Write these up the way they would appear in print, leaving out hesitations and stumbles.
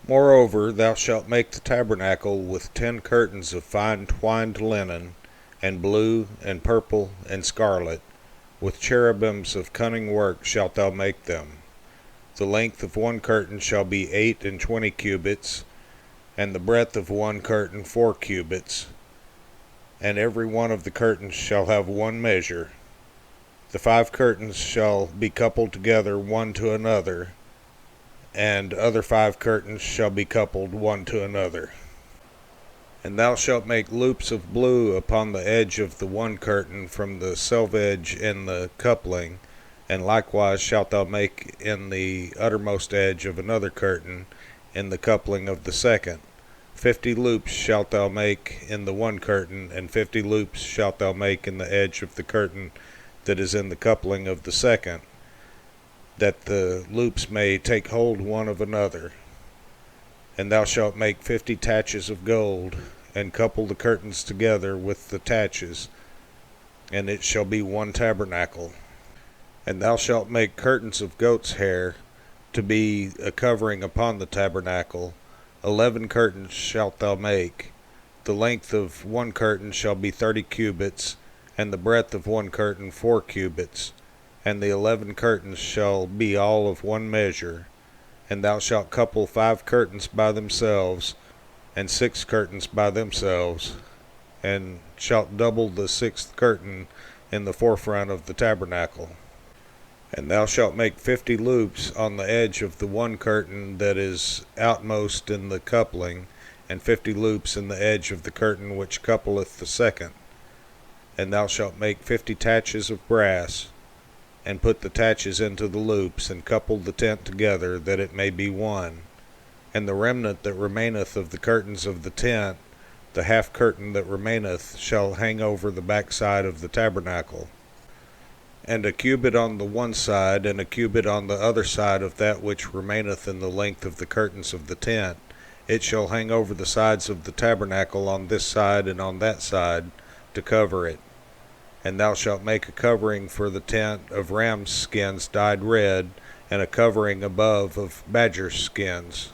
Moreover, thou shalt make the tabernacle with 10 curtains of fine twined linen, and blue, and purple, and scarlet. With cherubims of cunning work shalt thou make them. The length of one curtain shall be 28 cubits, and the breadth of one curtain 4 cubits, and every one of the curtains shall have one measure. The 5 curtains shall be coupled together one to another, and other 5 curtains shall be coupled one to another. And thou shalt make loops of blue upon the edge of the one curtain from the selvedge in the coupling, and likewise shalt thou make in the uttermost edge of another curtain in the coupling of the second. 50 loops shalt thou make in the one curtain, and 50 loops shalt thou make in the edge of the curtain that is in the coupling of the second, that the loops may take hold one of another. And thou shalt make 50 taches of gold, and couple the curtains together with the taches, and it shall be one tabernacle. And thou shalt make curtains of goat's hair to be a covering upon the tabernacle. 11 curtains shalt thou make. The length of one curtain shall be 30 cubits, and the breadth of one curtain 4 cubits, and the 11 curtains shall be all of one measure. And thou shalt couple 5 curtains by themselves, and 6 curtains by themselves, and shalt double the 6th curtain in the forefront of the tabernacle. And thou shalt make 50 loops on the edge of the one curtain that is outmost in the coupling, and 50 loops in the edge of the curtain which coupleth the second. And thou shalt make 50 taches of brass, and put the taches into the loops, and couple the tent together, that it may be one. And the remnant that remaineth of the curtains of the tent, the half curtain that remaineth, shall hang over the backside of the tabernacle. And a cubit on the one side, and a cubit on the other side of that which remaineth in the length of the curtains of the tent, it shall hang over the sides of the tabernacle on this side and on that side, to cover it. And thou shalt make a covering for the tent of ram's skins dyed red, and a covering above of badger's skins.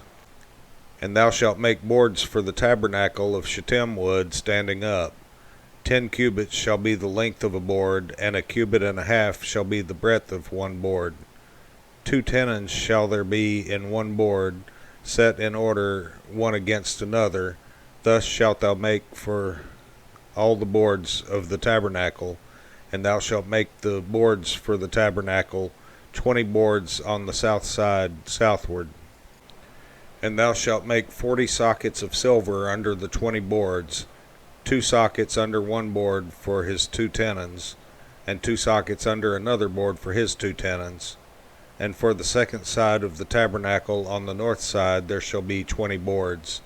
And thou shalt make boards for the tabernacle of shittim wood standing up. 10 cubits shall be the length of a board, and a cubit and a half shall be the breadth of one board. 2 tenons shall there be in one board, set in order one against another. Thus shalt thou make for all the boards of the tabernacle. And thou shalt make the boards for the tabernacle, 20 boards on the south side southward. And thou shalt make 40 sockets of silver under the 20 boards, 2 sockets under one board for his 2 tenons, and 2 sockets under another board for his 2 tenons. And for the second side of the tabernacle on the north side there shall be 20 boards,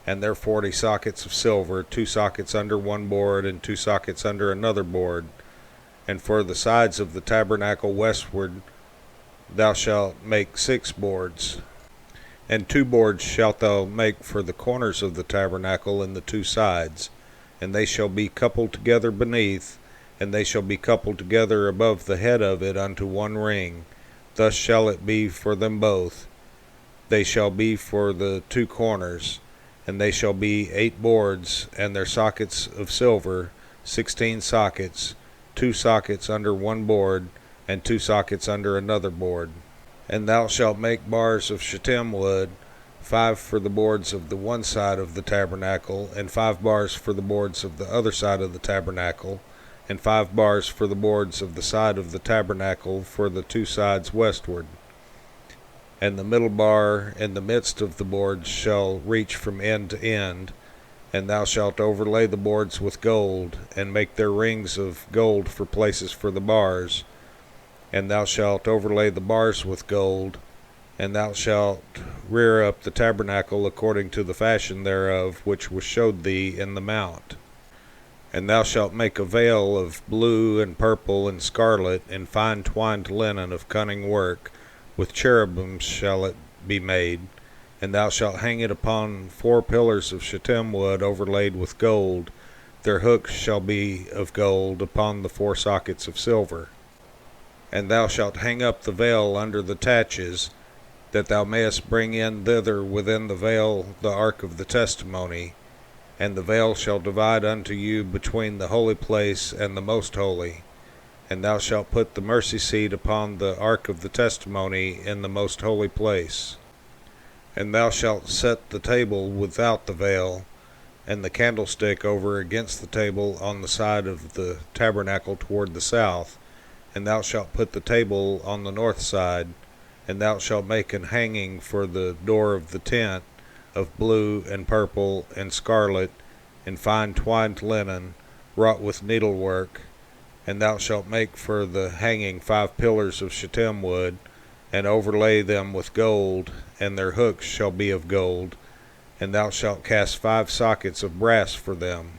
and there 40 sockets of silver, 2 sockets under one board, and 2 sockets under another board. And for the sides of the tabernacle westward thou shalt make 6 boards. And 2 boards shalt thou make for the corners of the tabernacle in the 2 sides, and they shall be coupled together beneath, and they shall be coupled together above the head of it unto one ring. Thus shall it be for them both. They shall be for the 2 corners, and they shall be 8 boards, and their sockets of silver, 16 sockets, 2 sockets under one board, and 2 sockets under another board. And thou shalt make bars of shittim wood, 5 for the boards of the one side of the tabernacle, and 5 bars for the boards of the other side of the tabernacle, and 5 bars for the boards of the side of the tabernacle for the 2 sides westward. And the middle bar in the midst of the boards shall reach from end to end. And thou shalt overlay the boards with gold, and make their rings of gold for places for the bars. And thou shalt overlay the bars with gold, and thou shalt rear up the tabernacle according to the fashion thereof, which was showed thee in the mount. And thou shalt make a veil of blue and purple and scarlet and fine twined linen of cunning work, with cherubims shall it be made. And thou shalt hang it upon 4 pillars of shittim wood overlaid with gold. Their hooks shall be of gold upon the 4 sockets of silver. And thou shalt hang up the veil under the taches, that thou mayest bring in thither within the veil the ark of the testimony. And the veil shall divide unto you between the holy place and the most holy. And thou shalt put the mercy seat upon the ark of the testimony in the most holy place. And thou shalt set the table without the veil, and the candlestick over against the table on the side of the tabernacle toward the south. And thou shalt put the table on the north side. And thou shalt make an hanging for the door of the tent, of blue and purple and scarlet, and fine twined linen, wrought with needlework. And thou shalt make for the hanging 5 pillars of shittim wood, and overlay them with gold, and their hooks shall be of gold. And thou shalt cast 5 sockets of brass for them.